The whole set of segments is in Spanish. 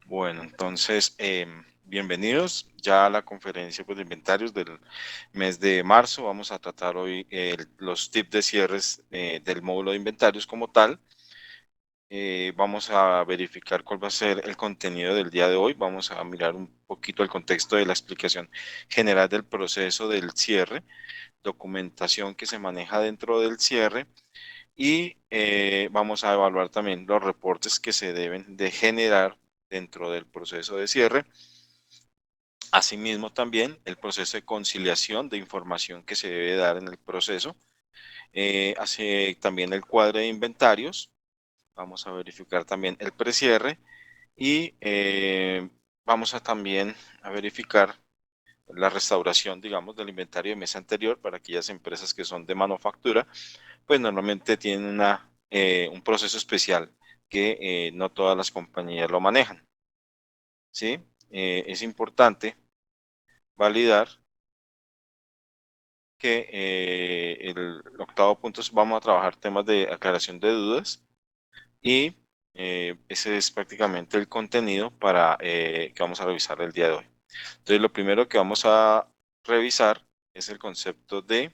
Bueno, entonces, bienvenidos ya a la conferencia pues, de inventarios del mes de marzo. Vamos a tratar hoy los tips de cierres del módulo de inventarios como tal. Vamos a verificar cuál va a ser el contenido del día de hoy. Vamos a mirar un poquito el contexto de la explicación general del proceso del cierre, documentación que se maneja dentro del cierre y vamos a evaluar también los reportes que se deben de generar dentro del proceso de cierre. Asimismo, también el proceso de conciliación de información que se debe dar en el proceso. Hace también el cuadro de inventarios. Vamos a verificar también el precierre y vamos a también a verificar la restauración, digamos, del inventario de mes anterior para aquellas empresas que son de manufactura, pues normalmente tienen un proceso especial que no todas las compañías lo manejan, ¿sí? Es importante validar que el octavo punto es vamos a trabajar temas de aclaración de dudas y ese es prácticamente el contenido para que vamos a revisar el día de hoy. Entonces, lo primero que vamos a revisar es el concepto de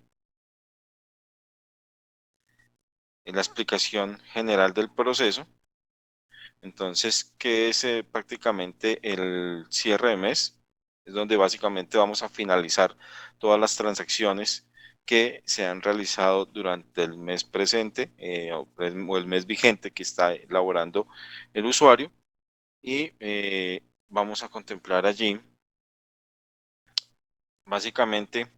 la explicación general del proceso. Entonces, ¿qué es prácticamente el cierre de mes? Es donde básicamente vamos a finalizar todas las transacciones que se han realizado durante el mes presente o el mes vigente que está elaborando el usuario y vamos a contemplar allí básicamente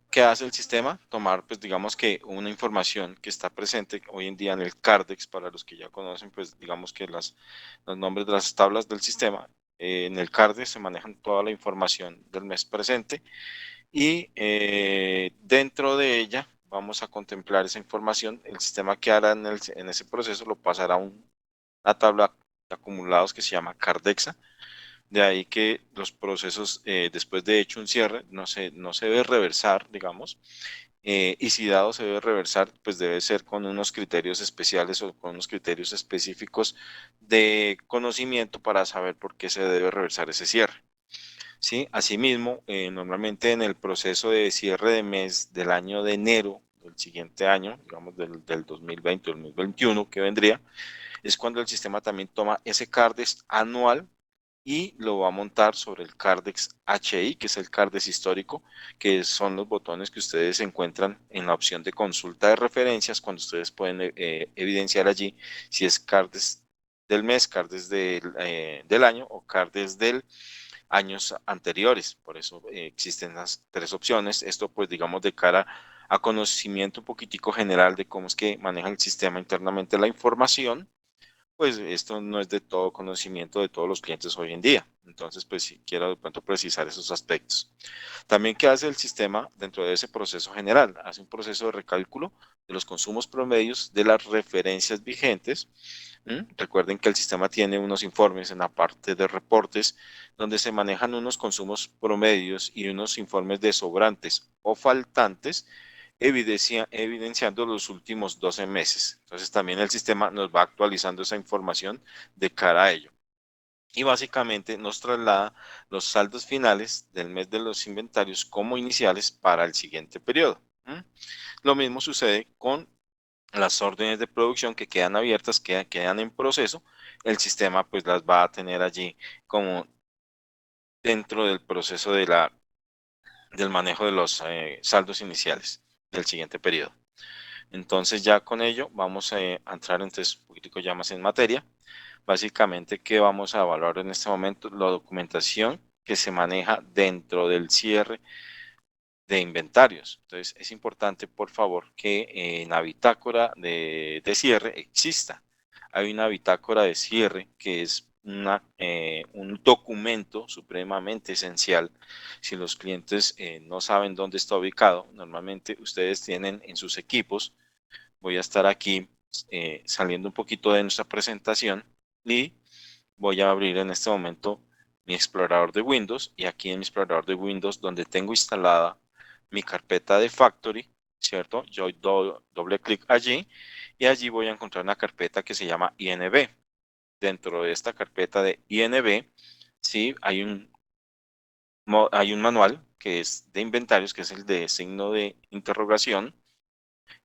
qué hace el sistema, tomar pues digamos que una información que está presente hoy en día en el Cardex, para los que ya conocen pues digamos que los nombres de las tablas del sistema, en el Cardex se manejan toda la información del mes presente y dentro de ella vamos a contemplar esa información. El sistema que hará en ese proceso lo pasará a una tabla de acumulados que se llama Cardexa. De ahí que los procesos, después de hecho un cierre, no se debe reversar, digamos, y si dado se debe reversar, pues debe ser con unos criterios especiales o con unos criterios específicos de conocimiento para saber por qué se debe reversar ese cierre. ¿Sí? Asimismo, normalmente en el proceso de cierre de mes del año de enero del siguiente año, digamos del 2020 o 2021 que vendría, es cuando el sistema también toma ese CARDEX anual y lo va a montar sobre el Cardex HI, que es el Cardex histórico, que son los botones que ustedes encuentran en la opción de consulta de referencias, cuando ustedes pueden evidenciar allí si es Cardex del mes, Cardex del año o Cardex del años anteriores. Por eso existen las tres opciones. Esto pues digamos de cara a conocimiento un poquitico general de cómo es que maneja el sistema internamente la información, pues esto no es de todo conocimiento de todos los clientes hoy en día. Entonces, pues sí, quiero de pronto precisar esos aspectos. También, ¿qué hace el sistema dentro de ese proceso general? Hace un proceso de recálculo de los consumos promedios de las referencias vigentes. Recuerden que el sistema tiene unos informes en la parte de reportes donde se manejan unos consumos promedios y unos informes de sobrantes o faltantes evidenciando los últimos 12 meses. Entonces también el sistema nos va actualizando esa información de cara a ello. Y básicamente nos traslada los saldos finales del mes de los inventarios como iniciales para el siguiente periodo. Lo mismo sucede con las órdenes de producción que quedan abiertas, que quedan en proceso. El sistema pues las va a tener allí como dentro del proceso del manejo de los saldos iniciales del siguiente periodo. Entonces ya con ello vamos a entrar entonces un poquitico ya más en materia. Básicamente, ¿qué vamos a evaluar en este momento? La documentación que se maneja dentro del cierre de inventarios. Entonces es importante, por favor, que en la bitácora de cierre exista. Hay una bitácora de cierre que es un documento supremamente esencial. Si los clientes no saben dónde está ubicado, normalmente ustedes tienen en sus equipos. Voy a estar aquí saliendo un poquito de nuestra presentación y voy a abrir en este momento mi explorador de Windows y aquí en mi explorador de Windows donde tengo instalada mi carpeta de Factory, ¿cierto? Yo doy doble clic allí y allí voy a encontrar una carpeta que se llama INB. dentro de esta carpeta de INV, ¿sí? Hay un manual que es de inventarios, que es el de signo de interrogación,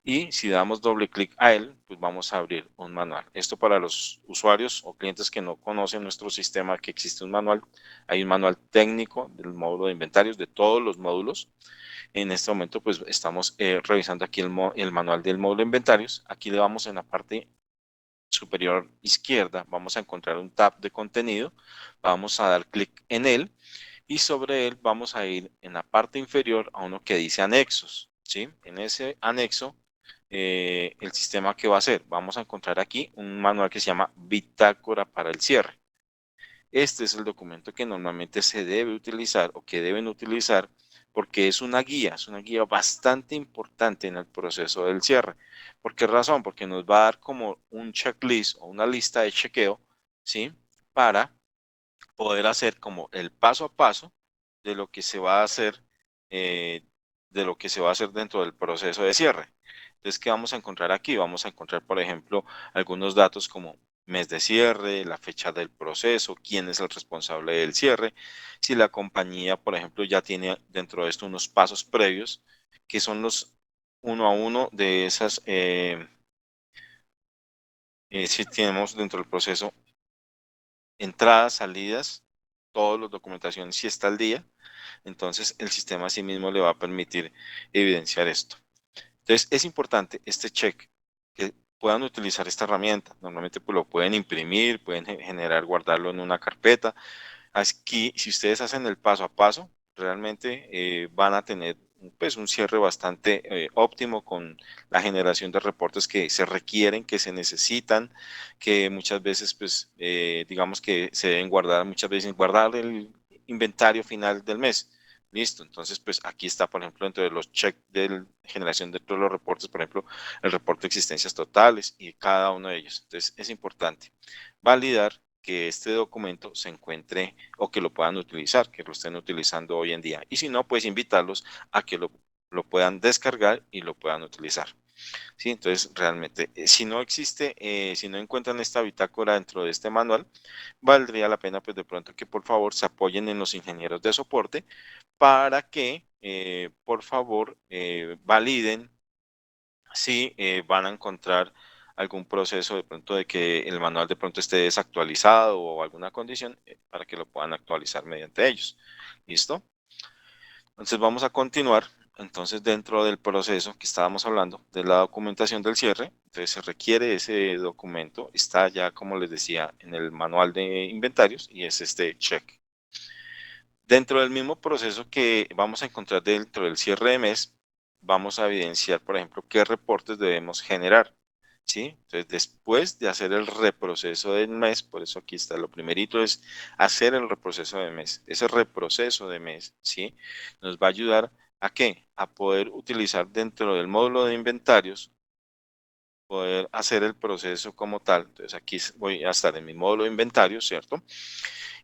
y si damos doble clic a él, pues vamos a abrir un manual. Esto para los usuarios o clientes que no conocen nuestro sistema, que existe un manual. Hay un manual técnico del módulo de inventarios, de todos los módulos. En este momento, pues estamos revisando aquí el manual del módulo de inventarios. Aquí le vamos en la parte superior izquierda, vamos a encontrar un tab de contenido. Vamos a dar clic en él y sobre él vamos a ir en la parte inferior a uno que dice anexos, ¿sí? En ese anexo, el sistema que va a hacer, vamos a encontrar aquí un manual que se llama Bitácora para el cierre. Este es el documento que normalmente se debe utilizar o que deben utilizar porque es una guía bastante importante en el proceso del cierre. ¿Por qué razón? Porque nos va a dar como un checklist o una lista de chequeo, ¿sí? Para poder hacer como el paso a paso de lo que se va a hacer, eh, de lo que se va a hacer dentro del proceso de cierre. Entonces, ¿qué vamos a encontrar aquí? Vamos a encontrar, por ejemplo, algunos datos como mes de cierre, la fecha del proceso, quién es el responsable del cierre, si la compañía, por ejemplo, ya tiene dentro de esto unos pasos previos, que son los uno a uno de esas, si tenemos dentro del proceso entradas, salidas, todas las documentaciones si está al día, entonces el sistema a sí mismo le va a permitir evidenciar esto. Entonces es importante este check, que puedan utilizar esta herramienta. Normalmente pues lo pueden imprimir, pueden generar, guardarlo en una carpeta. Aquí, si ustedes hacen el paso a paso, realmente van a tener pues un cierre bastante óptimo con la generación de reportes que se requieren, que se necesitan, que muchas veces pues digamos que se deben guardar, muchas veces guardar el inventario final del mes. Listo, entonces pues aquí está, por ejemplo, dentro de los checks de generación de todos los reportes, por ejemplo, el reporte de existencias totales y cada uno de ellos. Entonces es importante validar que este documento se encuentre o que lo puedan utilizar, que lo estén utilizando hoy en día. Y si no, pues invitarlos a que lo puedan descargar y lo puedan utilizar. ¿Sí? Entonces, realmente, si no existe, si no encuentran esta bitácora dentro de este manual, valdría la pena, pues de pronto, que por favor se apoyen en los ingenieros de soporte para que, por favor, validen si van a encontrar algún proceso de pronto de que el manual de pronto esté desactualizado o alguna condición para que lo puedan actualizar mediante ellos. ¿Listo? Entonces vamos a continuar. Entonces dentro del proceso que estábamos hablando de la documentación del cierre, entonces se requiere ese documento, está ya como les decía en el manual de inventarios y es este check. Dentro del mismo proceso que vamos a encontrar dentro del cierre de mes, vamos a evidenciar, por ejemplo, qué reportes debemos generar, ¿sí? Entonces, después de hacer el reproceso del mes, por eso aquí está, lo primerito es hacer el reproceso de mes. Ese reproceso de mes, ¿sí? Nos va a ayudar ¿a qué? A poder utilizar dentro del módulo de inventarios, poder hacer el proceso como tal. Entonces, aquí voy a estar en mi módulo de inventarios, ¿cierto?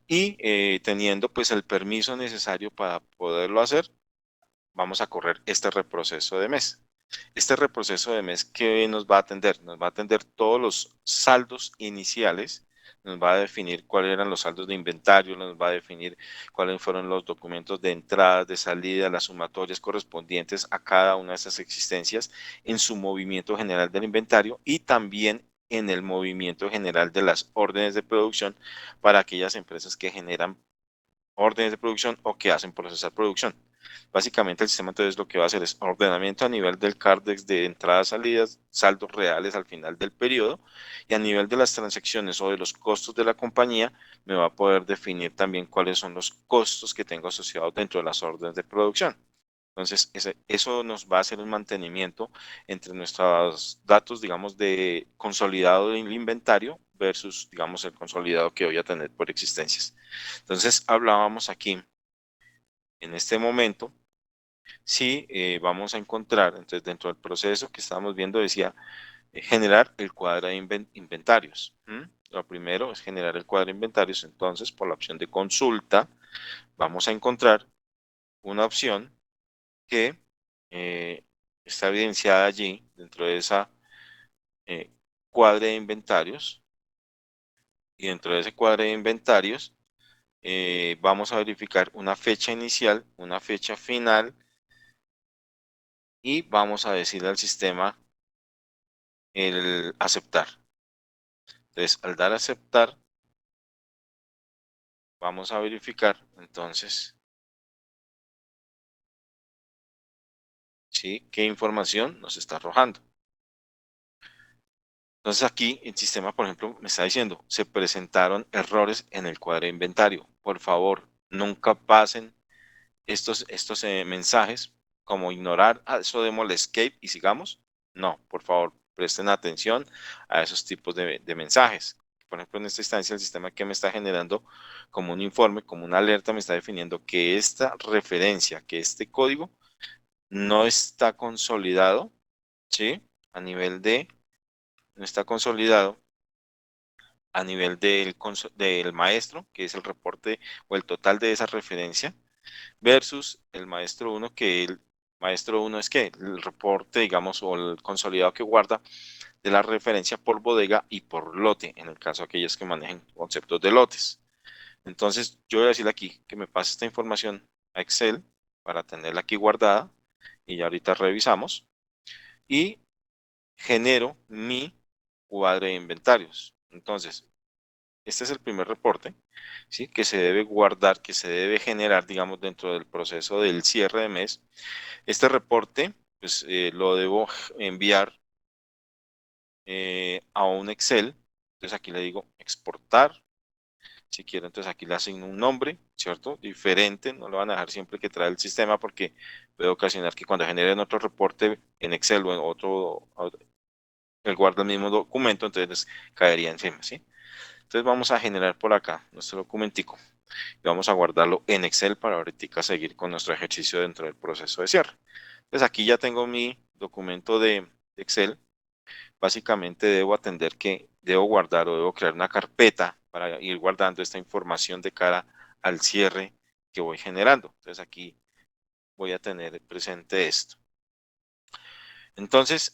Y teniendo pues el permiso necesario para poderlo hacer, vamos a correr este reproceso de mes. Este reproceso de mes, ¿qué nos va a atender? Nos va a atender todos los saldos iniciales, nos va a definir cuáles eran los saldos de inventario, nos va a definir cuáles fueron los documentos de entrada, de salida, las sumatorias correspondientes a cada una de esas existencias en su movimiento general del inventario y también en el movimiento general de las órdenes de producción para aquellas empresas que generan órdenes de producción o que hacen procesar producción. Básicamente el sistema entonces lo que va a hacer es ordenamiento a nivel del CARDEX de entradas, salidas, saldos reales al final del periodo y a nivel de las transacciones o de los costos de la compañía me va a poder definir también cuáles son los costos que tengo asociados dentro de las órdenes de producción. Entonces, eso nos va a hacer un mantenimiento entre nuestros datos, digamos, de consolidado del inventario versus, digamos, el consolidado que voy a tener por existencias. Entonces, hablábamos aquí, en este momento, si vamos a encontrar, entonces, dentro del proceso que estábamos viendo, decía, generar el cuadro de inventarios. Lo primero es generar el cuadro de inventarios. Entonces, por la opción de consulta, vamos a encontrar una opción que eh, está evidenciada allí dentro de esa eh, cuadro de inventarios y dentro de ese cuadro de inventarios vamos a verificar una fecha inicial, una fecha final y vamos a decirle al sistema el aceptar. Entonces, al dar a aceptar, vamos a verificar entonces, ¿sí?, qué información nos está arrojando. Entonces aquí el sistema, por ejemplo, me está diciendo, se presentaron errores en el cuadro de inventario. Por favor, nunca pasen estos mensajes como ignorar, eso démosle escape y sigamos. No, por favor, presten atención a esos tipos de mensajes. Por ejemplo, en esta instancia, el sistema que me está generando como un informe, como una alerta, me está definiendo que esta referencia, que este código no está consolidado, ¿sí? A nivel de, no está consolidado a nivel del maestro, que es el reporte o el total de esa referencia, versus el maestro 1, que el maestro 1 es que el reporte, digamos, o el consolidado que guarda de la referencia por bodega y por lote, en el caso de aquellos que manejen conceptos de lotes. Entonces, yo voy a decirle aquí que me pase esta información a Excel para tenerla aquí guardada y ya ahorita revisamos y genero mi cuadro de inventarios. Entonces, este es el primer reporte, ¿sí?, que se debe guardar, que se debe generar, digamos, dentro del proceso del cierre de mes. Este reporte, pues, lo debo enviar a un Excel. Entonces aquí le digo exportar. Si quiero, entonces aquí le asigno un nombre, ¿cierto? Diferente, no lo van a dejar siempre que trae el sistema porque puede ocasionar que cuando generen otro reporte en Excel o en él guarda el mismo documento, entonces caería encima, ¿sí? Entonces vamos a generar por acá nuestro documentico y vamos a guardarlo en Excel para ahorita seguir con nuestro ejercicio dentro del proceso de cierre. Entonces aquí ya tengo mi documento de Excel. Básicamente debo atender que debo guardar o debo crear una carpeta para ir guardando esta información de cara al cierre que voy generando. Entonces aquí voy a tener presente esto. Entonces,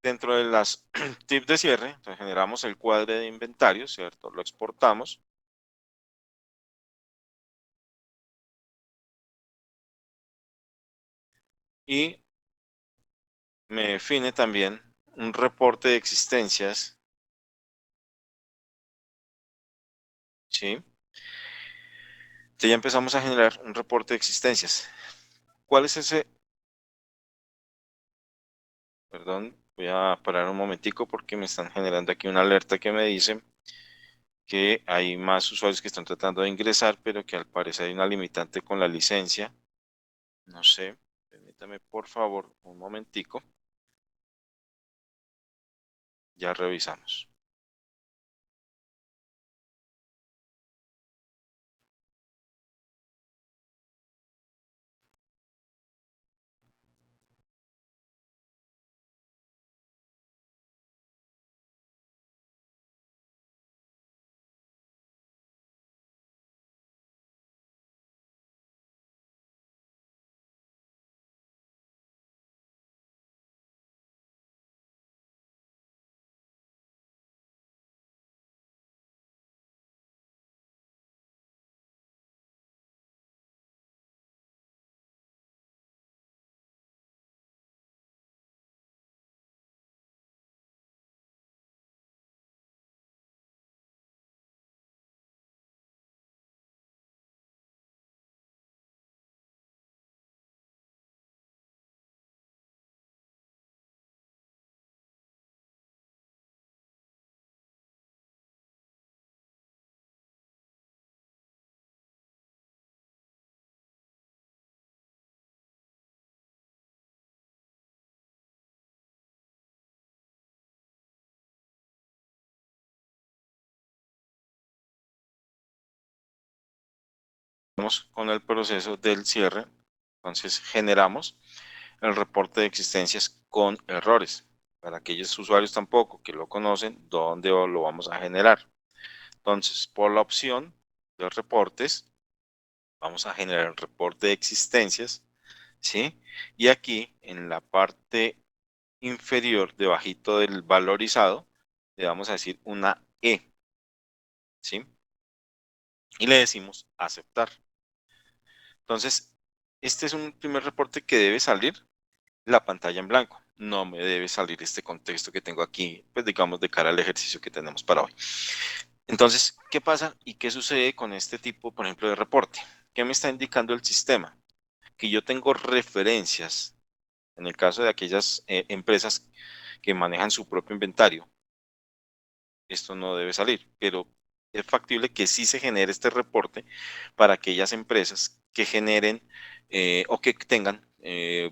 dentro de las tips de cierre, entonces generamos el cuadro de inventario, ¿cierto? Lo exportamos. Y me define también un reporte de existencias, ¿sí? Entonces ya empezamos a generar un reporte de existencias. ¿Cuál es ese? Perdón, voy a parar un momentico porque me están generando aquí una alerta que me dice que hay más usuarios que están tratando de ingresar, pero que al parecer hay una limitante con la licencia. No sé, permítame por favor un momentico. Ya revisamos. Vamos con el proceso del cierre. Entonces generamos el reporte de existencias con errores. Para aquellos usuarios tampoco que lo conocen, ¿dónde lo vamos a generar? Entonces, por la opción de reportes, vamos a generar el reporte de existencias, ¿sí? Y aquí en la parte inferior, debajito del valorizado, le vamos a decir una E. ¿sí? Y le decimos aceptar. Entonces, este es un primer reporte que debe salir la pantalla en blanco. No me debe salir este contexto que tengo aquí, pues digamos, de cara al ejercicio que tenemos para hoy. Entonces, ¿qué pasa y qué sucede con este tipo, por ejemplo, de reporte? ¿Qué me está indicando el sistema? Que yo tengo referencias, en el caso de aquellas empresas que manejan su propio inventario, esto no debe salir, pero es factible que sí se genere este reporte para aquellas empresas que generen o que tengan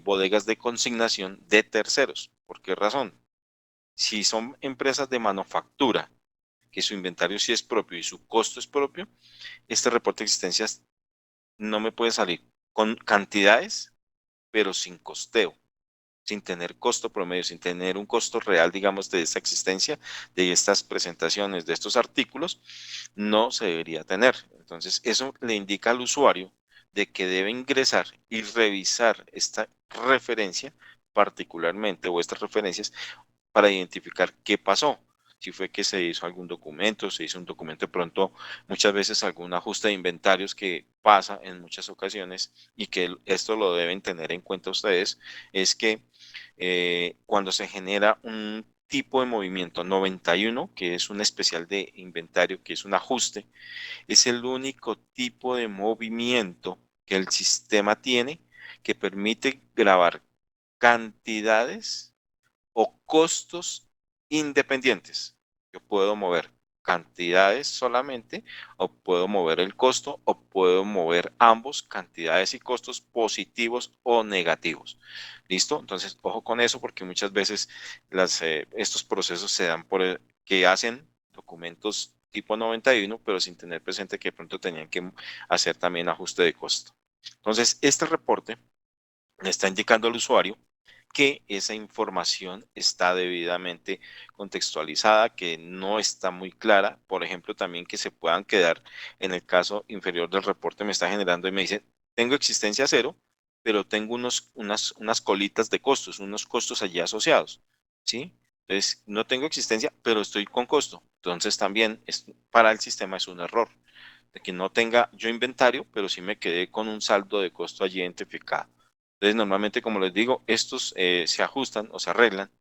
bodegas de consignación de terceros. ¿Por qué razón? Si son empresas de manufactura, que su inventario sí es propio y su costo es propio, este reporte de existencias no me puede salir con cantidades, pero sin costeo, sin tener costo promedio, sin tener un costo real, digamos, de esta existencia, de estas presentaciones, de estos artículos, no se debería tener. Entonces, eso le indica al usuario de que debe ingresar y revisar esta referencia particularmente o estas referencias para identificar qué pasó. Si fue que se hizo algún documento, se hizo un documento de pronto, muchas veces algún ajuste de inventarios que pasa en muchas ocasiones y que esto lo deben tener en cuenta ustedes, es que cuando se genera un tipo de movimiento 91, que es un especial de inventario, que es un ajuste, es el único tipo de movimiento que el sistema tiene que permite grabar cantidades o costos independientes. Yo puedo mover cantidades solamente, o puedo mover el costo, o puedo mover ambos, cantidades y costos positivos o negativos. ¿Listo? Entonces, ojo con eso porque muchas veces estos procesos se dan por que hacen documentos tipo 91, pero sin tener presente que de pronto tenían que hacer también ajuste de costo. Entonces, este reporte le está indicando al usuario que esa información está debidamente contextualizada, que no está muy clara. Por ejemplo, también que se puedan quedar en el caso inferior del reporte me está generando y me dice, tengo existencia cero, pero tengo unas colitas de costos, unos costos allí asociados, ¿sí? Entonces, no tengo existencia, pero estoy con costo. Entonces, también para el sistema es un error de que no tenga yo inventario, pero sí me quedé con un saldo de costo allí identificado. Entonces, normalmente, como les digo, estos se ajustan o se arreglan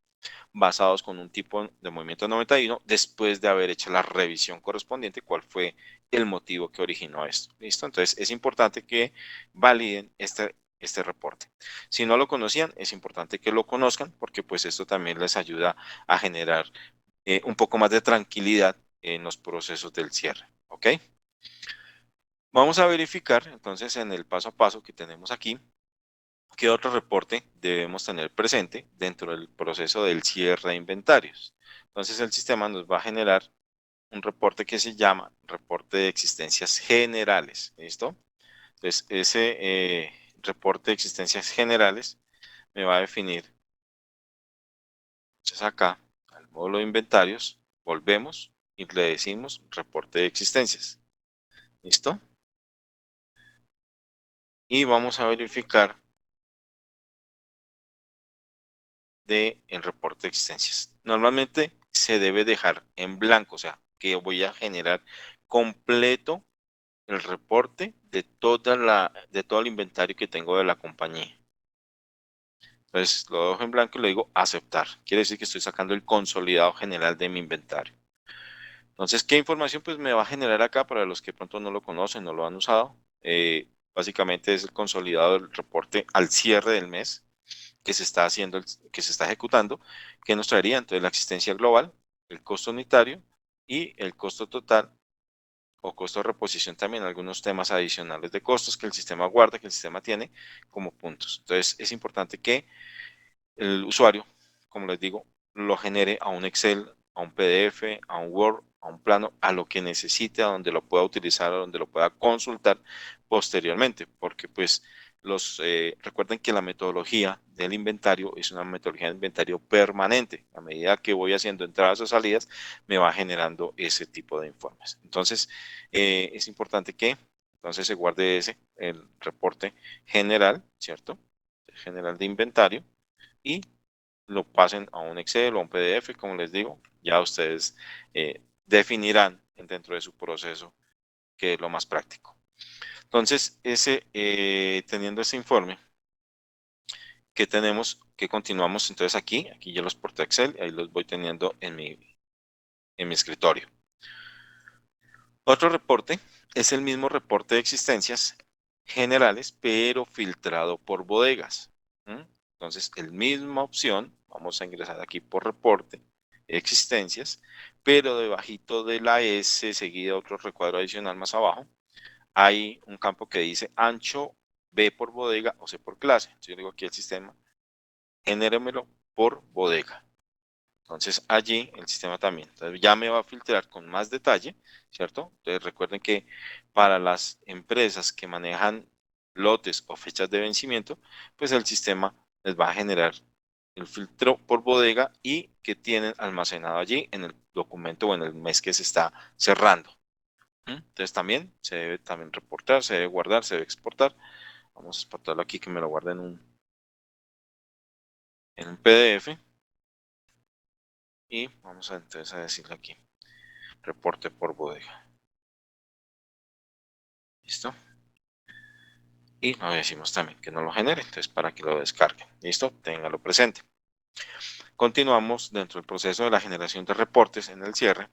basados con un tipo de movimiento 91 después de haber hecho la revisión correspondiente, cuál fue el motivo que originó esto. ¿Listo? Entonces, es importante que validen este reporte. Si no lo conocían, es importante que lo conozcan porque pues esto también les ayuda a generar un poco más de tranquilidad en los procesos del cierre. ¿Ok? Vamos a verificar entonces en el paso a paso que tenemos aquí qué otro reporte debemos tener presente dentro del proceso del cierre de inventarios. Entonces el sistema nos va a generar un reporte que se llama reporte de existencias generales. ¿Listo? Entonces ese reporte de existencias generales me va a definir. Entonces acá al módulo de inventarios volvemos y le decimos reporte de existencias. ¿Listo? Y vamos a verificar el reporte de existencias. Normalmente se debe dejar en blanco, o sea, que voy a generar completo el reporte de todo el inventario que tengo de la compañía. Entonces lo dejo en blanco y le digo aceptar. Quiere decir que estoy sacando el consolidado general de mi inventario. Entonces, ¿qué información pues me va a generar acá para los que pronto no lo conocen, no lo han usado? Básicamente es el consolidado del reporte al cierre del mes que se está haciendo, que se está ejecutando, que nos traería entonces la existencia global, el costo unitario y el costo total o costo de reposición también, algunos temas adicionales de costos que el sistema guarda, que el sistema tiene como puntos. Entonces es importante que el usuario, como les digo, lo genere a un Excel, a un PDF, a un Word, a un plano, a lo que necesite, a donde lo pueda utilizar, a donde lo pueda consultar posteriormente, porque pues recuerden que la metodología del inventario es una metodología de inventario permanente. A medida que voy haciendo entradas o salidas, me va generando ese tipo de informes. Entonces, es importante que entonces se guarde el reporte general, ¿cierto? General de inventario y lo pasen a un Excel o a un PDF, como les digo, ya ustedes definirán dentro de su proceso, que es lo más práctico. Entonces, teniendo ese informe, que tenemos, que continuamos entonces aquí ya los porté a Excel, ahí los voy teniendo en mi escritorio. Otro reporte es el mismo reporte de existencias generales, pero filtrado por bodegas. Entonces, el misma opción, vamos a ingresar aquí por reporte, existencias, pero debajito de la S, seguida otro recuadro adicional más abajo, hay un campo que dice ancho B por bodega o C por clase. Entonces, yo digo aquí el sistema, genéramelo por bodega. Entonces allí el sistema también ya me va a filtrar con más detalle, ¿cierto? Entonces recuerden que para las empresas que manejan lotes o fechas de vencimiento, pues el sistema les va a generar el filtro por bodega y que tienen almacenado allí en el documento o en el mes que se está cerrando. Entonces también se debe también reportar, se debe guardar, se debe exportar. Vamos a exportarlo aquí que me lo guarde en un PDF. Y vamos a entonces a decirle aquí, reporte por bodega. ¿Listo? Y lo decimos también que no lo genere, entonces para que lo descarguen. ¿Listo? Téngalo presente. Continuamos dentro del proceso de la generación de reportes en el cierre.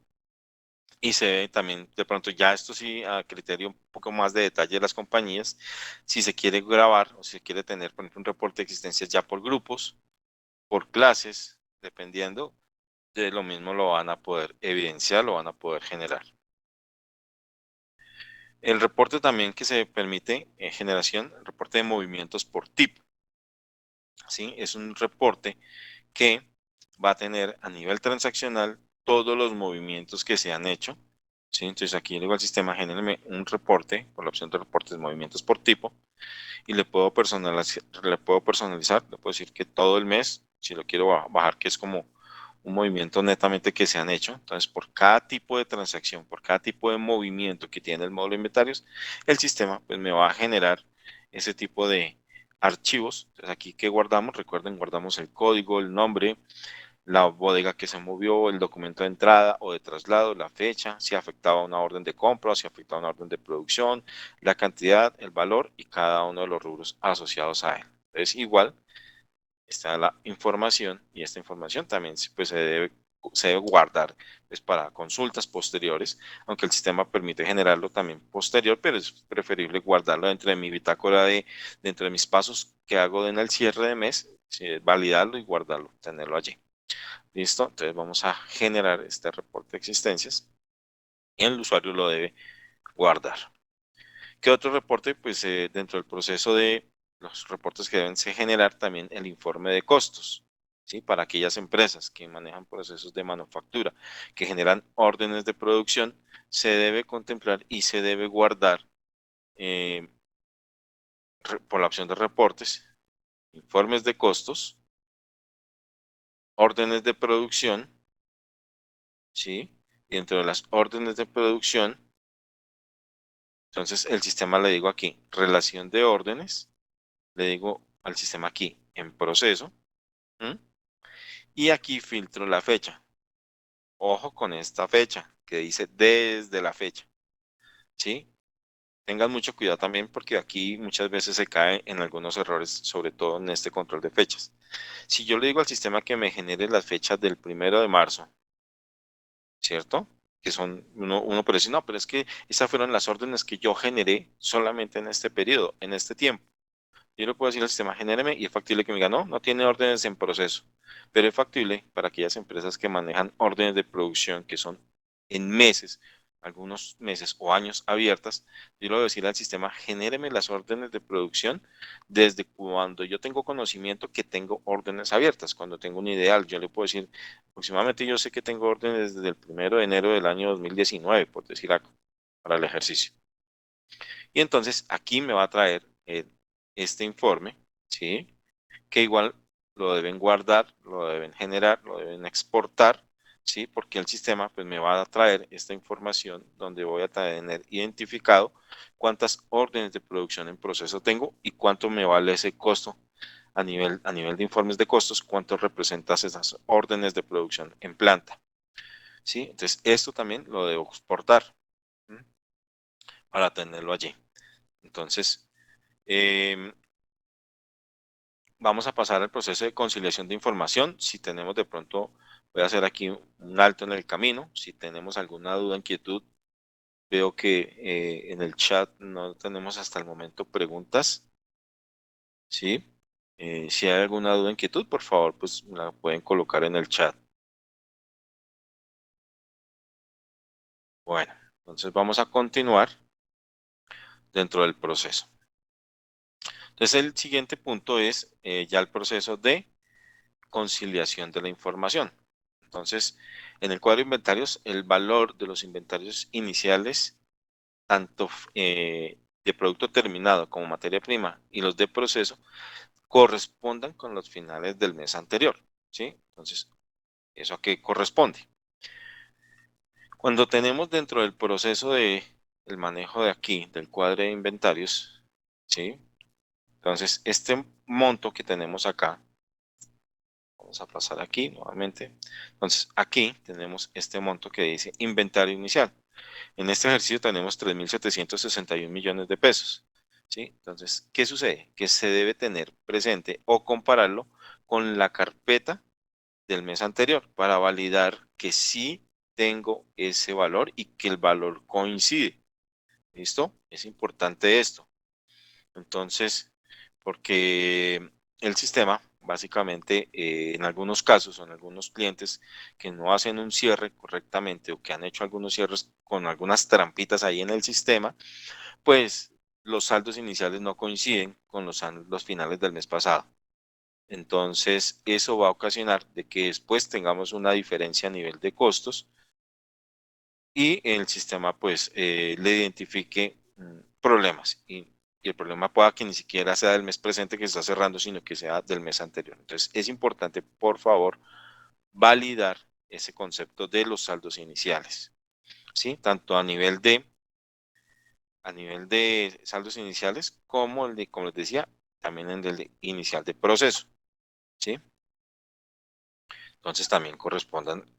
Y se ve también, de pronto ya esto sí a criterio un poco más de detalle de las compañías, si se quiere grabar o si se quiere tener, por ejemplo, un reporte de existencias ya por grupos, por clases, dependiendo, de lo mismo lo van a poder evidenciar, lo van a poder generar. El reporte también que se permite generación, el reporte de movimientos por tipo, ¿sí? Es un reporte que va a tener a nivel transaccional todos los movimientos que se han hecho, ¿sí? Entonces aquí le digo al sistema, genéreme un reporte por la opción de reportes de movimientos por tipo y le puedo personalizar, le puedo decir que todo el mes, si lo quiero bajar, que es como un movimiento netamente que se han hecho. Entonces, por cada tipo de transacción, por cada tipo de movimiento que tiene el módulo de inventarios, el sistema pues me va a generar ese tipo de archivos. Entonces, aquí que guardamos, recuerden, guardamos el código, el nombre, la bodega que se movió, el documento de entrada o de traslado, la fecha, si afectaba una orden de compra o si afectaba una orden de producción, la cantidad, el valor y cada uno de los rubros asociados a él. Entonces, igual está la información y esta información también pues, se debe guardar pues, para consultas posteriores, aunque el sistema permite generarlo también posterior, pero es preferible guardarlo dentro de mi bitácora, dentro de mis pasos que hago en el cierre de mes, validarlo y guardarlo, tenerlo allí. ¿Listo? Entonces vamos a generar este reporte de existencias y el usuario lo debe guardar. ¿Qué otro reporte? Pues dentro del proceso de los reportes que deben generar también el informe de costos, ¿sí? Para aquellas empresas que manejan procesos de manufactura, que generan órdenes de producción, se debe contemplar y se debe guardar eh, por la opción de reportes, informes de costos, órdenes de producción, ¿sí? Y dentro de las órdenes de producción, entonces el sistema le digo aquí, relación de órdenes, le digo al sistema aquí, en proceso, y aquí filtro la fecha. Ojo con esta fecha, que dice desde la fecha, ¿sí? Tengan mucho cuidado también porque aquí muchas veces se cae en algunos errores, sobre todo en este control de fechas. Si yo le digo al sistema que me genere las fechas del 1 de marzo, ¿cierto? Que son, uno puede decir, no, pero es que esas fueron las órdenes que yo generé solamente en este periodo, en este tiempo. Yo le puedo decir al sistema, genéreme y es factible que me diga, no, no tiene órdenes en proceso, pero es factible para aquellas empresas que manejan órdenes de producción que son en meses, algunos meses o años abiertas. Yo le voy a decir al sistema, genéreme las órdenes de producción desde cuando yo tengo conocimiento que tengo órdenes abiertas, cuando tengo un ideal. Yo le puedo decir, aproximadamente yo sé que tengo órdenes desde el 1 de enero del año 2019, por decir algo, para el ejercicio. Y entonces aquí me va a traer este informe, ¿sí? Que igual lo deben guardar, lo deben generar, lo deben exportar, ¿sí? Porque el sistema pues me va a traer esta información donde voy a tener identificado cuántas órdenes de producción en proceso tengo y cuánto me vale ese costo a nivel de informes de costos, cuánto representan esas órdenes de producción en planta. ¿sí? Entonces, esto también lo debo exportar, ¿m? Para tenerlo allí. Entonces, vamos a pasar al proceso de conciliación de información. Si tenemos de pronto, voy a hacer aquí un alto en el camino. Si tenemos alguna duda, inquietud, veo que en el chat no tenemos hasta el momento preguntas, ¿sí? Si hay alguna duda, inquietud, por favor, pues la pueden colocar en el chat. Bueno, entonces vamos a continuar dentro del proceso. Entonces el siguiente punto es ya el proceso de conciliación de la información. Entonces, en el cuadro de inventarios, el valor de los inventarios iniciales, tanto de producto terminado como materia prima y los de proceso, correspondan con los finales del mes anterior, ¿sí? Entonces, ¿eso a qué corresponde? Cuando tenemos dentro del proceso de el manejo de aquí, del cuadro de inventarios, ¿sí? Entonces, este monto que tenemos acá, vamos a pasar aquí nuevamente. Entonces, aquí tenemos este monto que dice inventario inicial. En este ejercicio tenemos 3.761 millones de pesos, ¿sí? Entonces, ¿qué sucede? Que se debe tener presente o compararlo con la carpeta del mes anterior para validar que sí tengo ese valor y que el valor coincide. ¿Listo? Es importante esto. Entonces, porque el sistema, básicamente, en algunos casos o en algunos clientes que no hacen un cierre correctamente o que han hecho algunos cierres con algunas trampitas ahí en el sistema, pues los saldos iniciales no coinciden con los finales del mes pasado. Entonces, eso va a ocasionar de que después tengamos una diferencia a nivel de costos y el sistema pues le identifique problemas y el problema pueda que ni siquiera sea del mes presente que está cerrando, sino que sea del mes anterior. Entonces es importante, por favor, validar ese concepto de los saldos iniciales, ¿sí? Tanto a nivel de saldos iniciales como el de, como les decía, también en el de inicial de proceso, ¿sí? Entonces también correspondan.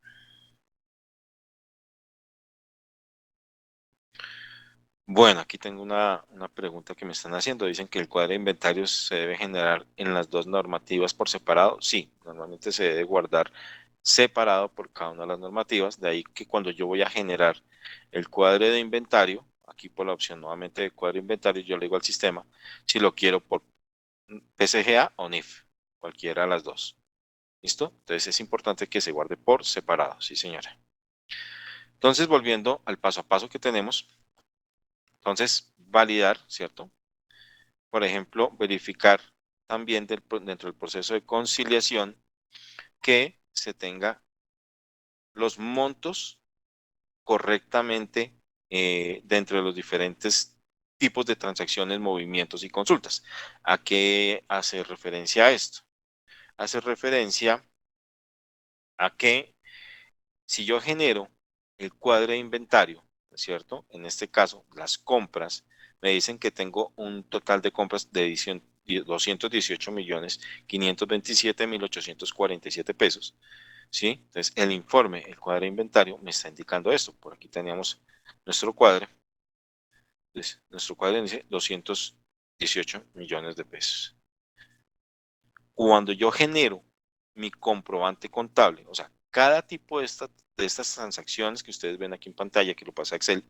Bueno, aquí tengo una pregunta que me están haciendo. Dicen que el cuadro de inventarios se debe generar en las dos normativas por separado. Sí, normalmente se debe guardar separado por cada una de las normativas. De ahí que cuando yo voy a generar el cuadro de inventario, aquí por la opción nuevamente de cuadro de inventario, yo le digo al sistema si lo quiero por PCGA o NIF, cualquiera de las dos. ¿Listo? Entonces es importante que se guarde por separado. Sí, señora. Entonces, volviendo al paso a paso que tenemos, entonces validar, ¿cierto? Por ejemplo, verificar también dentro del proceso de conciliación que se tenga los montos correctamente dentro de los diferentes tipos de transacciones, movimientos y consultas. ¿A qué hace referencia a esto? Hace referencia a que si yo genero el cuadro de inventario, ¿cierto? En este caso, las compras, me dicen que tengo un total de compras de edición 218.527.847 pesos, ¿sí? Entonces, el informe, el cuadro de inventario, me está indicando esto. Por aquí teníamos nuestro cuadro. Entonces, nuestro cuadro dice 218 millones de pesos. Cuando yo genero mi comprobante contable, o sea, cada tipo de estas transacciones que ustedes ven aquí en pantalla, que lo pasa a Excel,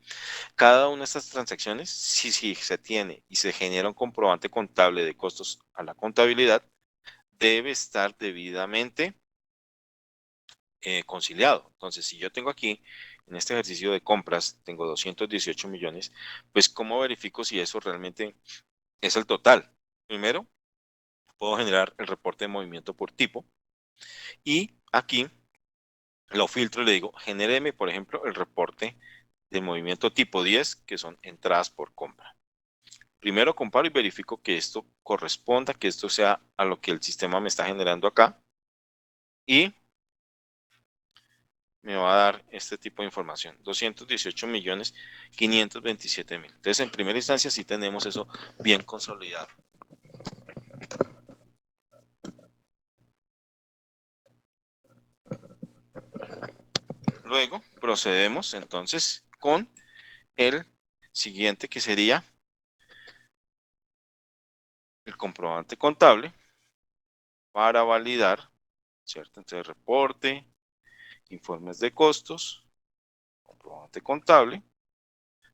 cada una de estas transacciones, si se tiene y se genera un comprobante contable de costos a la contabilidad, debe estar debidamente conciliado. Entonces, si yo tengo aquí, en este ejercicio de compras, tengo 218 millones, pues ¿cómo verifico si eso realmente es el total? Primero, puedo generar el reporte de movimiento por tipo y aquí lo filtro y le digo, genéreme, por ejemplo, el reporte de movimiento tipo 10, que son entradas por compra. Primero comparo y verifico que esto corresponda, que esto sea a lo que el sistema me está generando acá y me va a dar este tipo de información, 218.527.000. Entonces, en primera instancia sí tenemos eso bien consolidado. Luego procedemos entonces con el siguiente, que sería el comprobante contable para validar, ¿cierto? Entonces, reporte, informes de costos, comprobante contable,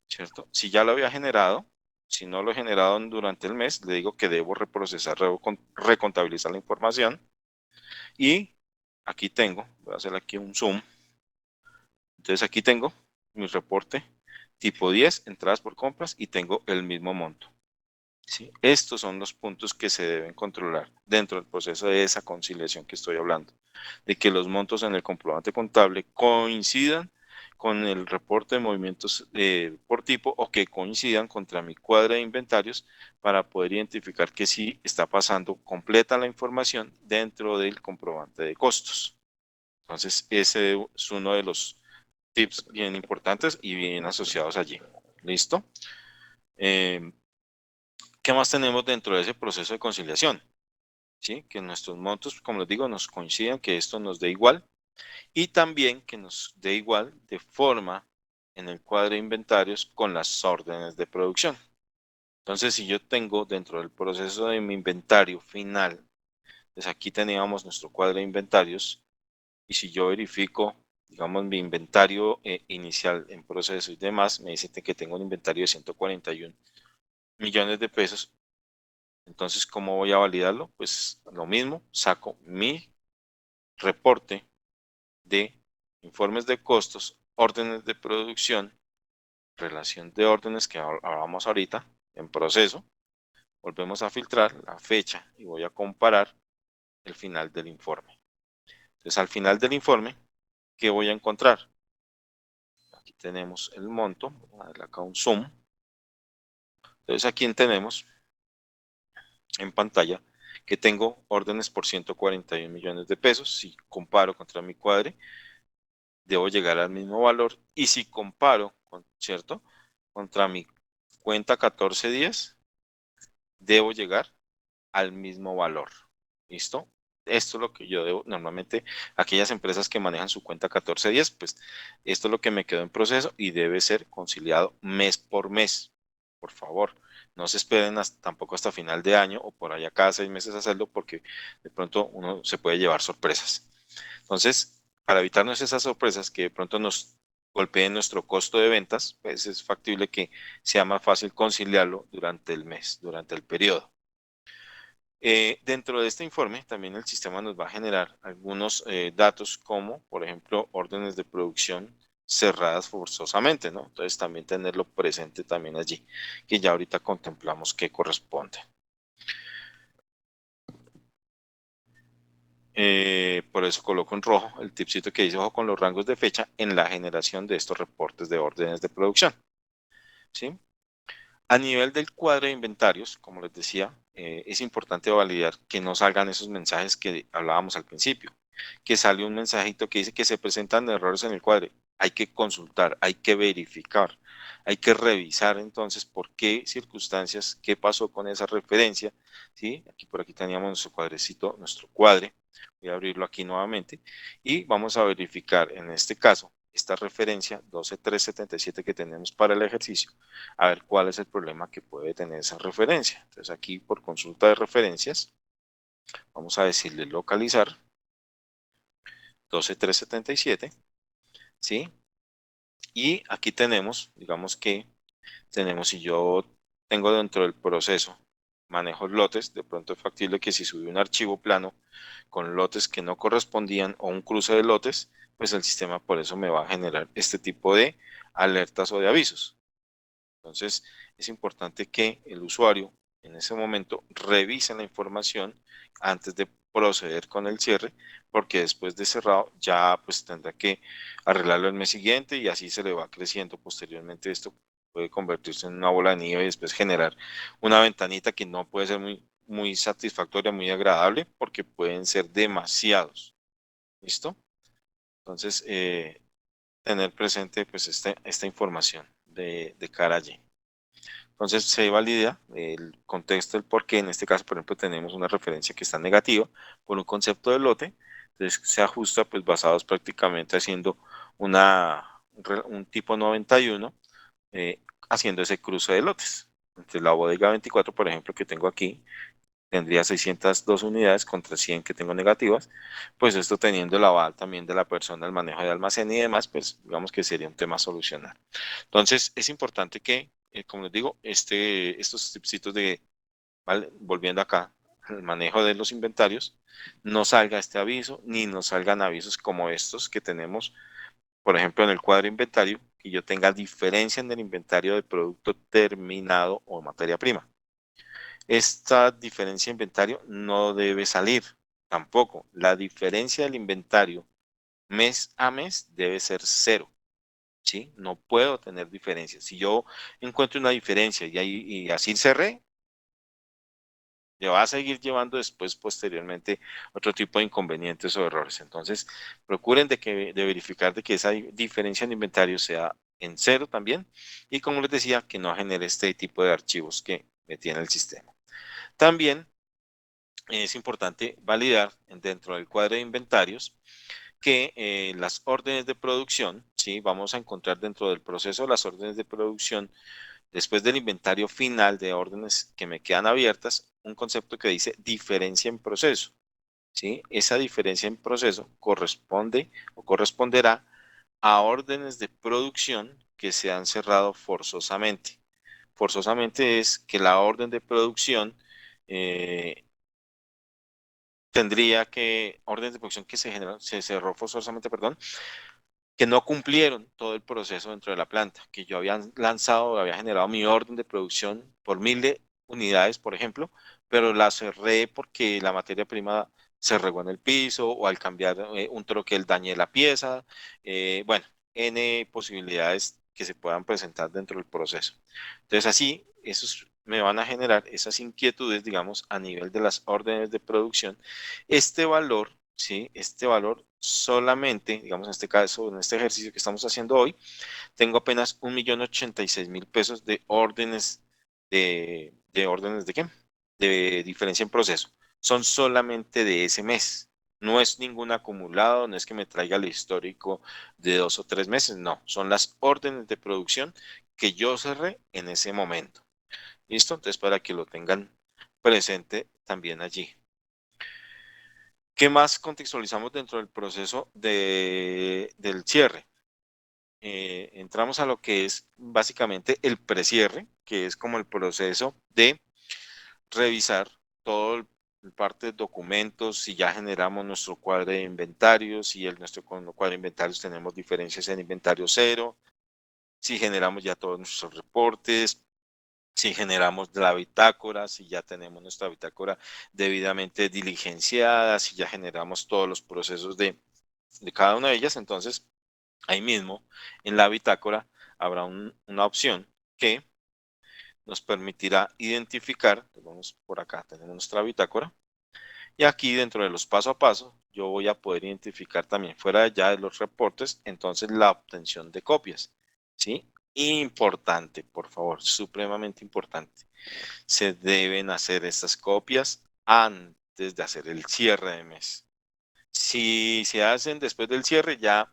¿cierto? Si ya lo había generado, si no lo he generado durante el mes, le digo que debo reprocesar, recontabilizar la información. Y aquí tengo, voy a hacer aquí un zoom. Entonces aquí tengo mi reporte tipo 10, entradas por compras, y tengo el mismo monto. ¿Sí? Estos son los puntos que se deben controlar dentro del proceso de esa conciliación que estoy hablando, de que los montos en el comprobante contable coincidan con el reporte de movimientos por tipo, o que coincidan contra mi cuadra de inventarios, para poder identificar que sí está pasando completa la información dentro del comprobante de costos. Entonces, ese es uno de los tips bien importantes y bien asociados allí. ¿Listo? Eh, ¿Qué más tenemos dentro de ese proceso de conciliación? ¿Sí? Que nuestros montos, como les digo, nos coincidan, que esto nos dé igual, y también que nos dé igual de forma en el cuadro de inventarios con las órdenes de producción. Entonces, si yo tengo dentro del proceso de mi inventario final, pues aquí teníamos nuestro cuadro de inventarios, y si yo verifico, digamos, mi inventario inicial en proceso y demás, me dice que tengo un inventario de 141 millones de pesos. Entonces, ¿cómo voy a validarlo? Pues lo mismo, saco mi reporte de informes de costos, órdenes de producción, relación de órdenes que hablamos ahorita en proceso, volvemos a filtrar la fecha y voy a comparar el final del informe. Entonces, al final del informe, ¿qué voy a encontrar? Aquí tenemos el monto, voy a darle acá un zoom. Entonces, aquí tenemos en pantalla que tengo órdenes por 141 millones de pesos. Si comparo contra mi cuadre, debo llegar al mismo valor, y si comparo, ¿cierto?, contra mi cuenta 14 días, debo llegar al mismo valor. ¿Listo? Esto es lo que yo debo, normalmente aquellas empresas que manejan su cuenta 14 días, pues esto es lo que me quedó en proceso y debe ser conciliado mes por mes. Por favor, no se esperen tampoco hasta final de año o por allá cada 6 meses hacerlo, porque de pronto uno se puede llevar sorpresas. Entonces, para evitarnos esas sorpresas que de pronto nos golpeen nuestro costo de ventas, pues es factible que sea más fácil conciliarlo durante el mes, durante el periodo. Dentro de este informe, también el sistema nos va a generar algunos datos, como por ejemplo órdenes de producción cerradas forzosamente, ¿no? Entonces también tenerlo presente también allí, que ya ahorita contemplamos qué corresponde. Por eso coloco en rojo el tipcito que dice ojo con los rangos de fecha en la generación de estos reportes de órdenes de producción. ¿Sí? A nivel del cuadro de inventarios, como les decía, es importante validar que no salgan esos mensajes que hablábamos al principio, que sale un mensajito que dice que se presentan errores en el cuadro. Hay que consultar, hay que verificar, hay que revisar entonces por qué circunstancias, qué pasó con esa referencia. ¿Sí? Aquí por aquí teníamos nuestro cuadrecito, nuestro cuadre. Voy a abrirlo aquí nuevamente y vamos a verificar en este caso esta referencia 12377 que tenemos para el ejercicio, a ver cuál es el problema que puede tener esa referencia. Entonces aquí, por consulta de referencias, vamos a decirle localizar 12377, ¿sí? Y aquí tenemos, digamos que tenemos, si yo tengo dentro del proceso manejo lotes, de pronto es factible que si subí un archivo plano con lotes que no correspondían, o un cruce de lotes, pues el sistema por eso me va a generar este tipo de alertas o de avisos. Entonces, es importante que el usuario en ese momento revise la información antes de proceder con el cierre, porque después de cerrado ya pues tendrá que arreglarlo el mes siguiente, y así se le va creciendo. Posteriormente esto puede convertirse en una bola de nieve y después generar una ventanita que no puede ser muy satisfactoria, muy agradable, porque pueden ser demasiados. ¿Listo? Entonces, tener presente pues esta información de cara allí. Entonces se valida el contexto, el por qué. En este caso, por ejemplo, tenemos una referencia que está negativa por un concepto de lote. Entonces se ajusta pues basados prácticamente haciendo un tipo 91 haciendo ese cruce de lotes. Entre la bodega 24, por ejemplo, que tengo aquí, tendría 602 unidades contra 100 que tengo negativas, pues esto teniendo el aval también de la persona, el manejo de almacén y demás, pues digamos que sería un tema a solucionar. Entonces, es importante que, como les digo, estos tipsitos de, ¿vale? Volviendo acá, el manejo de los inventarios, no salga este aviso, ni nos salgan avisos como estos que tenemos, por ejemplo, en el cuadro inventario, que yo tenga diferencia en el inventario de producto terminado o materia prima. Esta diferencia de inventario no debe salir tampoco. La diferencia del inventario mes a mes debe ser cero, ¿sí? No puedo tener diferencias. Si yo encuentro una diferencia y así cerré, le va a seguir llevando después, posteriormente, otro tipo de inconvenientes o errores. Entonces, procuren de verificar de que esa diferencia en inventario sea en cero también. Y como les decía, que no genere este tipo de archivos que me tiene el sistema. También es importante validar dentro del cuadro de inventarios que las órdenes de producción, ¿sí? Vamos a encontrar dentro del proceso las órdenes de producción, después del inventario final de órdenes que me quedan abiertas, un concepto que dice diferencia en proceso, ¿sí? Esa diferencia en proceso corresponde o corresponderá a órdenes de producción que se han cerrado forzosamente. Forzosamente es que la orden de producción eh, órdenes de producción que se cerró forzosamente, perdón, que no cumplieron todo el proceso dentro de la planta, que yo había lanzado, había generado mi orden de producción por 1000 unidades, por ejemplo, pero la cerré porque la materia prima se regó en el piso o al cambiar un troquel dañé la pieza, bueno, N posibilidades que se puedan presentar dentro del proceso. Entonces así, esos me van a generar esas inquietudes, digamos, a nivel de las órdenes de producción. Este valor, ¿sí? Este valor solamente, digamos en este caso, en este ejercicio que estamos haciendo hoy, tengo apenas 1.086.000 pesos de órdenes de órdenes de qué? De diferencia en proceso. Son solamente de ese mes. No es ningún acumulado, no es que me traiga el histórico de 2 o 3 meses, no. Son las órdenes de producción que yo cerré en ese momento. ¿Listo? Entonces, para que lo tengan presente también allí. ¿Qué más contextualizamos dentro del proceso del cierre? Entramos a lo que es básicamente el precierre, que es como el proceso de revisar todo el parte de documentos, si ya generamos nuestro cuadro de inventarios, si nuestro cuadro de inventarios tenemos diferencias en inventario cero, si generamos ya todos nuestros reportes, si generamos la bitácora, si ya tenemos nuestra bitácora debidamente diligenciada, si ya generamos todos los procesos de cada una de ellas, entonces ahí mismo en la bitácora habrá una opción que nos permitirá identificar, vamos por acá, tenemos nuestra bitácora, y aquí dentro de los paso a paso, yo voy a poder identificar también fuera de ya de los reportes, entonces la obtención de copias, ¿sí? Importante, por favor, supremamente importante. Se deben hacer estas copias antes de hacer el cierre de mes. Si se hacen después del cierre, ya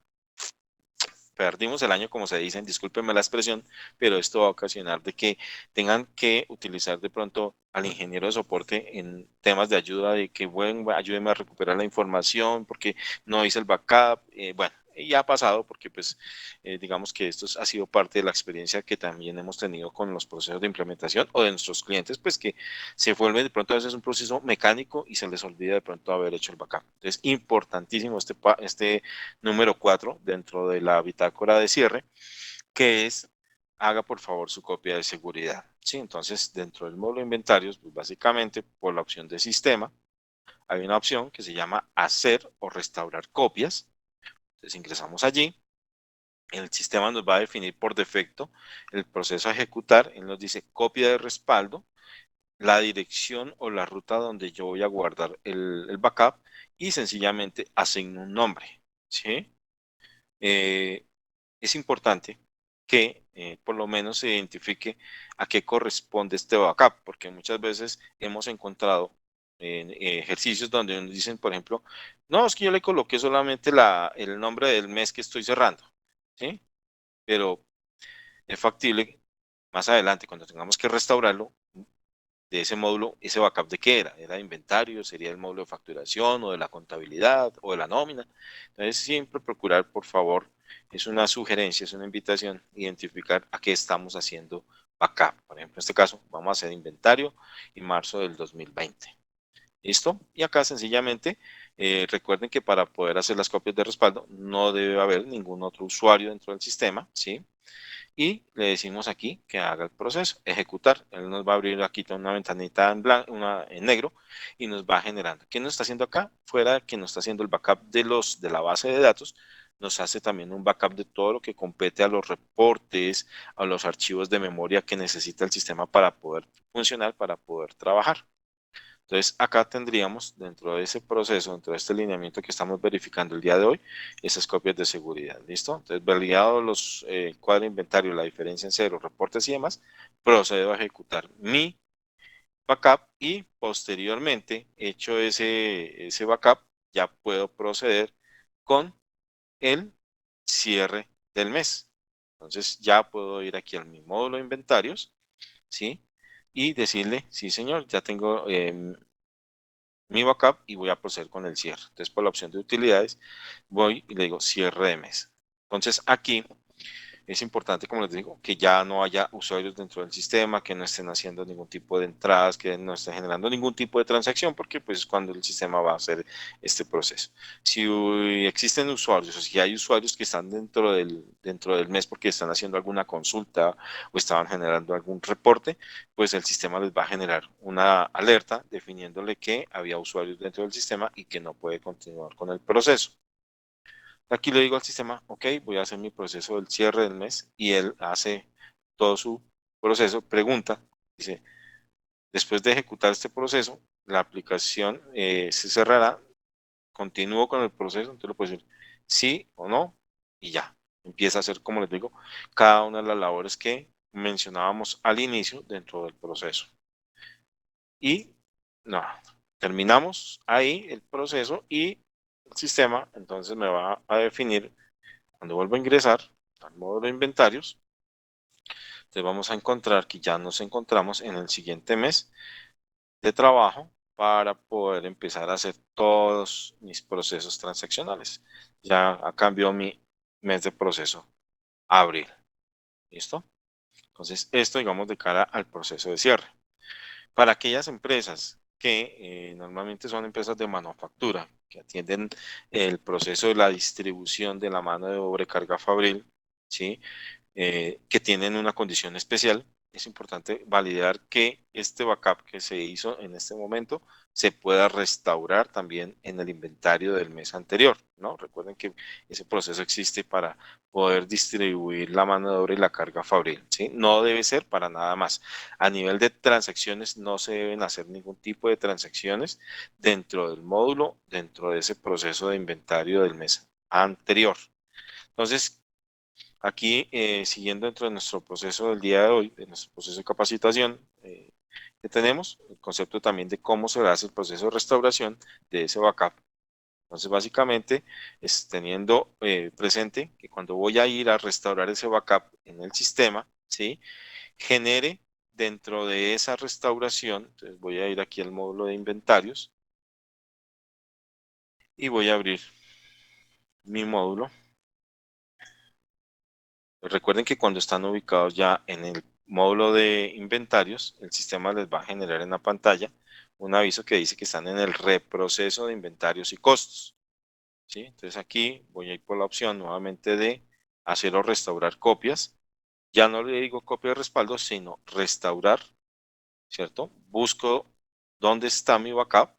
perdimos el año, como se dicen, discúlpenme la expresión, pero esto va a ocasionar de que tengan que utilizar de pronto al ingeniero de soporte en temas de ayuda, de que, bueno, ayúdenme a recuperar la información porque no hice el backup, bueno, ya ha pasado porque pues digamos que esto ha sido parte de la experiencia que también hemos tenido con los procesos de implementación o de nuestros clientes, pues que se vuelve de pronto a veces un proceso mecánico y se les olvida de pronto haber hecho el backup. Entonces, importantísimo este número 4 dentro de la bitácora de cierre, que es haga por favor su copia de seguridad. ¿Sí? Entonces, dentro del módulo de inventarios, pues básicamente por la opción de sistema, hay una opción que se llama hacer o restaurar copias. Entonces ingresamos allí. El sistema nos va a definir por defecto el proceso a ejecutar. Él nos dice copia de respaldo, la dirección o la ruta donde yo voy a guardar el backup y sencillamente asigno un nombre. ¿Sí? Eh, es importante que por lo menos se identifique a qué corresponde este backup, porque muchas veces hemos encontrado en ejercicios donde nos dicen, por ejemplo, no, es que yo le coloqué solamente el nombre del mes que estoy cerrando. ¿sí? Pero es factible más adelante, cuando tengamos que restaurarlo, de ese módulo, ese backup de qué era, era de inventario, sería el módulo de facturación o de la contabilidad o de la nómina. Entonces, siempre procurar, por favor, es una sugerencia, es una invitación, identificar a qué estamos haciendo backup. Por ejemplo, en este caso, vamos a hacer inventario en marzo del 2020. ¿Listo? Y acá sencillamente recuerden que para poder hacer las copias de respaldo no debe haber ningún otro usuario dentro del sistema, ¿sí? Y le decimos aquí que haga el proceso, ejecutar. Él nos va a abrir aquí una ventanita en blanco, en negro, y nos va generando. ¿Qué nos está haciendo acá? Fuera que nos está haciendo el backup de la base de datos, nos hace también un backup de todo lo que compete a los reportes, a los archivos de memoria que necesita el sistema para poder funcionar, para poder trabajar. Entonces, acá tendríamos dentro de ese proceso, dentro de este lineamiento que estamos verificando el día de hoy, esas copias de seguridad. ¿Listo? Entonces, validado los cuadro de inventario, la diferencia en cero, reportes y demás, procedo a ejecutar mi backup y posteriormente, hecho ese backup, ya puedo proceder con el cierre del mes. Entonces, ya puedo ir aquí a mi módulo de inventarios, ¿sí? Y decirle, sí, señor, ya tengo mi backup y voy a proceder con el cierre. Entonces, por la opción de utilidades, voy y le digo cierre de mes. Entonces, aquí es importante, como les digo, que ya no haya usuarios dentro del sistema, que no estén haciendo ningún tipo de entradas, que no estén generando ningún tipo de transacción, porque pues es cuando el sistema va a hacer este proceso. Si existen usuarios o si hay usuarios que están dentro del mes porque están haciendo alguna consulta o estaban generando algún reporte, pues el sistema les va a generar una alerta definiéndole que había usuarios dentro del sistema y que no puede continuar con el proceso. Aquí le digo al sistema, ok, voy a hacer mi proceso del cierre del mes y él hace todo su proceso, pregunta, dice, después de ejecutar este proceso, la aplicación se cerrará, continúo con el proceso, entonces le puedo decir sí o no y ya. Empieza a hacer, como les digo, cada una de las labores que mencionábamos al inicio dentro del proceso. Y no, terminamos ahí el proceso y el sistema entonces me va a definir. Cuando vuelvo a ingresar al módulo de inventarios, entonces vamos a encontrar que ya nos encontramos en el siguiente mes de trabajo para poder empezar a hacer todos mis procesos transaccionales. Ya cambió mi mes de proceso a abril. ¿Listo? Entonces, esto, digamos, de cara al proceso de cierre. Para aquellas empresas que normalmente son empresas de manufactura, que atienden el proceso de la distribución de la mano de obra y carga fabril, ¿sí? Que tienen una condición especial, es importante validar que este backup que se hizo en este momento se pueda restaurar también en el inventario del mes anterior, ¿no? Recuerden que ese proceso existe para poder distribuir la mano de obra y la carga fabril, ¿sí? No debe ser para nada más. A nivel de transacciones no se deben hacer ningún tipo de transacciones dentro del módulo, dentro de ese proceso de inventario del mes anterior. Entonces, aquí, siguiendo dentro de nuestro proceso del día de hoy, de nuestro proceso de capacitación, que tenemos el concepto también de cómo se hace el proceso de restauración de ese backup. Entonces, básicamente, es teniendo presente que cuando voy a ir a restaurar ese backup en el sistema, ¿sí? Genere dentro de esa restauración, entonces voy a ir aquí al módulo de inventarios y voy a abrir mi módulo. Recuerden que cuando están ubicados ya en el módulo de inventarios, el sistema les va a generar en la pantalla un aviso que dice que están en el reproceso de inventarios y costos, ¿sí? Entonces aquí voy a ir por la opción nuevamente de hacer o restaurar copias. Ya no le digo copia de respaldo, sino restaurar, ¿cierto? Busco dónde está mi backup,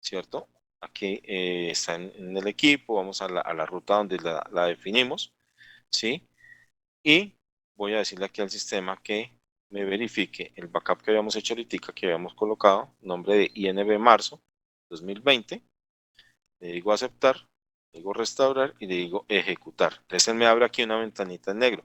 ¿cierto? Aquí está en el equipo, vamos a la ruta donde la definimos, ¿sí? Y voy a decirle aquí al sistema que me verifique el backup que habíamos hecho ahorita, que habíamos colocado, nombre de INB marzo 2020. Le digo aceptar, le digo restaurar y le digo ejecutar. Entonces él me abre aquí una ventanita en negro.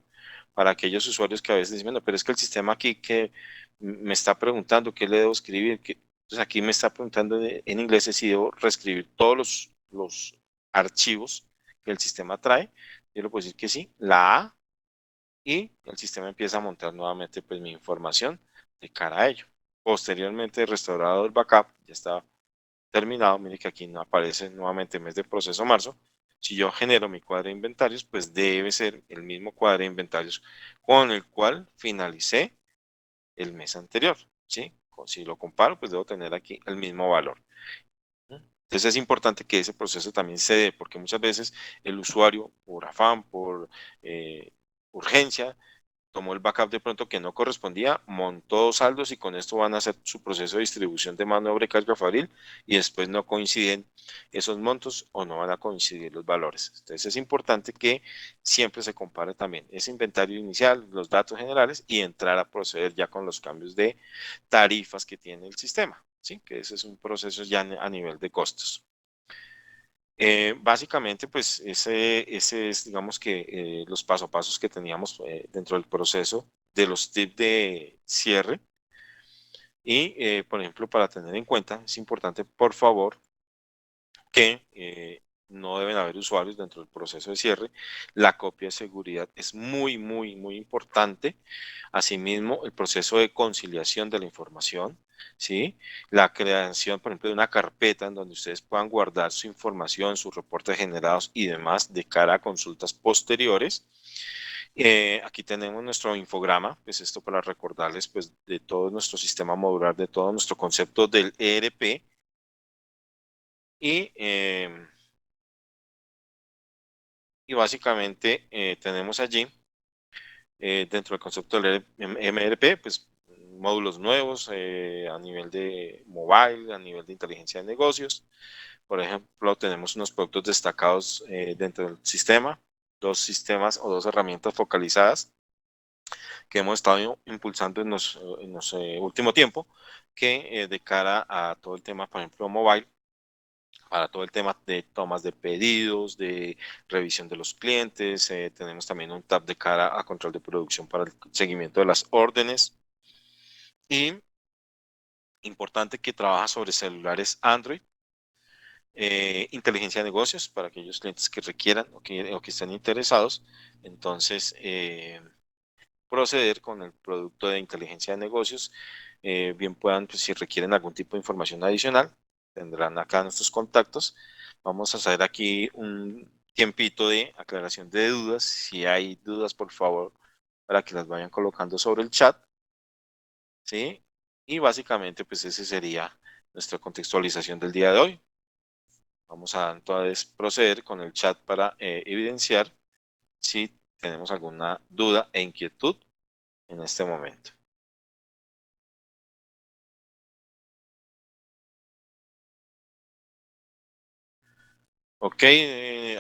Para aquellos usuarios que a veces dicen, bueno, pero es que el sistema aquí que me está preguntando qué le debo escribir, entonces aquí me está preguntando en inglés si debo reescribir todos los archivos que el sistema trae. yo le puedo decir que sí, la A, y el sistema empieza a montar nuevamente pues mi información de cara a ello. Posteriormente, restaurado el backup, ya está terminado. Mire que aquí no aparece nuevamente mes de proceso marzo. Si yo genero mi cuadro de inventarios, pues debe ser el mismo cuadro de inventarios con el cual finalicé el mes anterior, ¿sí? Si lo comparo, pues debo tener aquí el mismo valor. Entonces es importante que ese proceso también se dé, porque muchas veces el usuario, por afán, por urgencia, tomó el backup de pronto que no correspondía, montó saldos y con esto van a hacer su proceso de distribución de mano de obra y carga fabril y después no coinciden esos montos o no van a coincidir los valores. Entonces es importante que siempre se compare también ese inventario inicial, los datos generales y entrar a proceder ya con los cambios de tarifas que tiene el sistema, ¿sí? Que ese es un proceso ya a nivel de costos. Básicamente, pues ese es, digamos que los paso a pasos que teníamos dentro del proceso de los tips de cierre. Y, por ejemplo, para tener en cuenta, es importante, por favor, que no deben haber usuarios dentro del proceso de cierre. La copia de seguridad es muy, muy, muy importante. Asimismo, el proceso de conciliación de la información, ¿sí? La creación, por ejemplo, de una carpeta en donde ustedes puedan guardar su información, sus reportes generados y demás de cara a consultas posteriores. Aquí tenemos nuestro infograma, pues esto para recordarles pues de todo nuestro sistema modular, de todo nuestro concepto del ERP y, y básicamente tenemos allí dentro del concepto del MRP pues módulos nuevos a nivel de mobile, a nivel de inteligencia de negocios. Por ejemplo, tenemos unos productos destacados dentro del sistema, dos sistemas o dos herramientas focalizadas que hemos estado impulsando en los último tiempo, que de cara a todo el tema, por ejemplo, mobile, para todo el tema de tomas de pedidos, de revisión de los clientes, tenemos también un tab de cara a control de producción para el seguimiento de las órdenes y importante que trabaja sobre celulares Android, inteligencia de negocios para aquellos clientes que requieran o que estén interesados. Entonces, proceder con el producto de inteligencia de negocios, bien puedan, pues, si requieren algún tipo de información adicional, tendrán acá nuestros contactos. Vamos a hacer aquí un tiempito de aclaración de dudas. Si hay dudas, por favor, para que las vayan colocando sobre el chat, ¿sí? Y básicamente, pues ese sería nuestra contextualización del día de hoy. Vamos a entonces proceder con el chat para evidenciar si tenemos alguna duda e inquietud en este momento. Ok,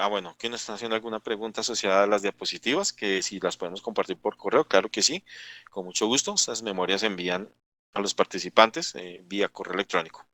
bueno, ¿quién nos está haciendo alguna pregunta asociada a las diapositivas? Que si las podemos compartir por correo, claro que sí, con mucho gusto. Estas memorias se envían a los participantes vía correo electrónico.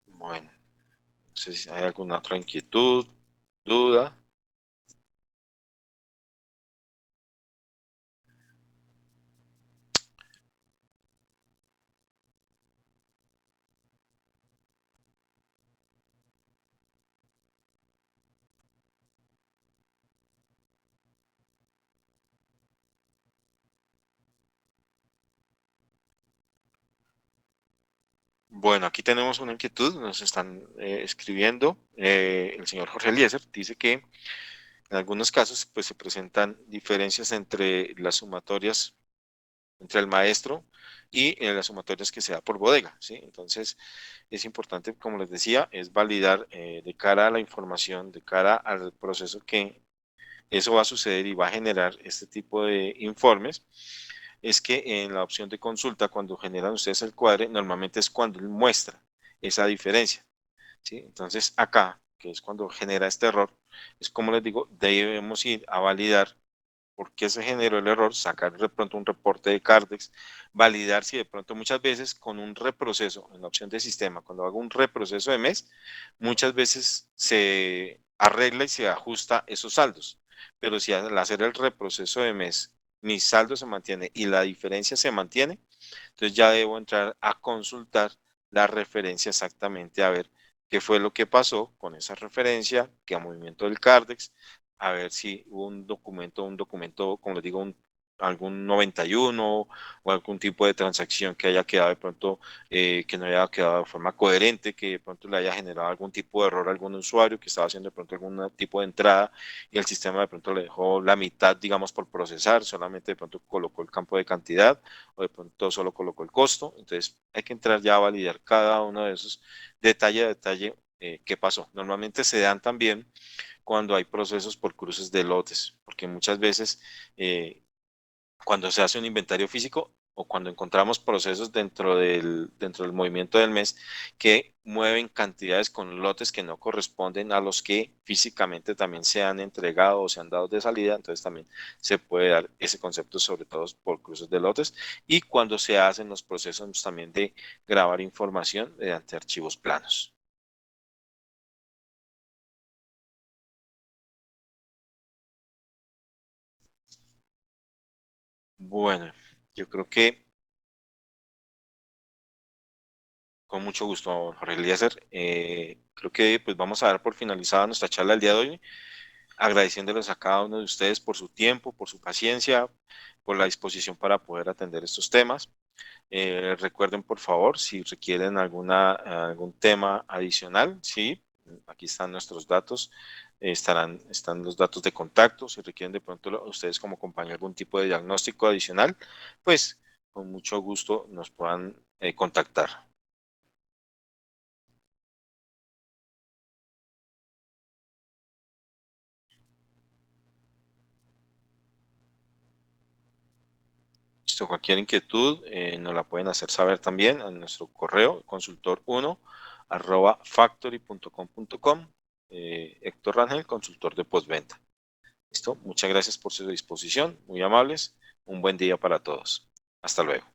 Bueno, no sé si hay alguna otra inquietud, duda. Bueno, aquí tenemos una inquietud, nos están escribiendo. El señor Jorge Eliezer dice que en algunos casos pues se presentan diferencias entre las sumatorias entre el maestro y las sumatorias que se da por bodega, ¿sí? Entonces, es importante, como les decía, es validar de cara a la información, de cara al proceso que eso va a suceder y va a generar este tipo de informes, es que en la opción de consulta, cuando generan ustedes el cuadre, normalmente es cuando él muestra esa diferencia. ¿sí? Entonces acá, que es cuando genera este error, es como les digo, debemos ir a validar por qué se generó el error, sacar de pronto un reporte de Cardex, validar si de pronto muchas veces con un reproceso en la opción de sistema, cuando hago un reproceso de mes, muchas veces se arregla y se ajusta esos saldos. Pero si al hacer el reproceso de mes mi saldo se mantiene y la diferencia se mantiene, entonces ya debo entrar a consultar la referencia exactamente a ver qué fue lo que pasó con esa referencia, qué movimiento del Cardex, a ver si hubo un documento, como les digo, algún 91 o algún tipo de transacción que haya quedado de pronto, que no haya quedado de forma coherente, que de pronto le haya generado algún tipo de error a algún usuario que estaba haciendo de pronto algún tipo de entrada y el sistema de pronto le dejó la mitad, digamos, por procesar, solamente de pronto colocó el campo de cantidad o de pronto solo colocó el costo. Entonces hay que entrar ya a validar cada uno de esos detalle a detalle qué pasó. Normalmente se dan también cuando hay procesos por cruces de lotes, porque muchas veces cuando se hace un inventario físico o cuando encontramos procesos dentro del movimiento del mes que mueven cantidades con lotes que no corresponden a los que físicamente también se han entregado o se han dado de salida, entonces también se puede dar ese concepto sobre todo por cruces de lotes y cuando se hacen los procesos también de grabar información mediante archivos planos. Bueno, yo creo que con mucho gusto, Jorge Eliezer. Creo que pues vamos a dar por finalizada nuestra charla el día de hoy, agradeciéndoles a cada uno de ustedes por su tiempo, por su paciencia, por la disposición para poder atender estos temas. Recuerden, por favor, si requieren algún tema adicional, sí, aquí están nuestros datos, están los datos de contacto. Si requieren de pronto ustedes como compañía algún tipo de diagnóstico adicional, pues con mucho gusto nos puedan contactar. Listo, cualquier inquietud nos la pueden hacer saber también a nuestro correo consultor1 factory.com.com. Héctor Rangel, consultor de postventa. Listo, muchas gracias por su disposición, muy amables. Un buen día para todos. Hasta luego.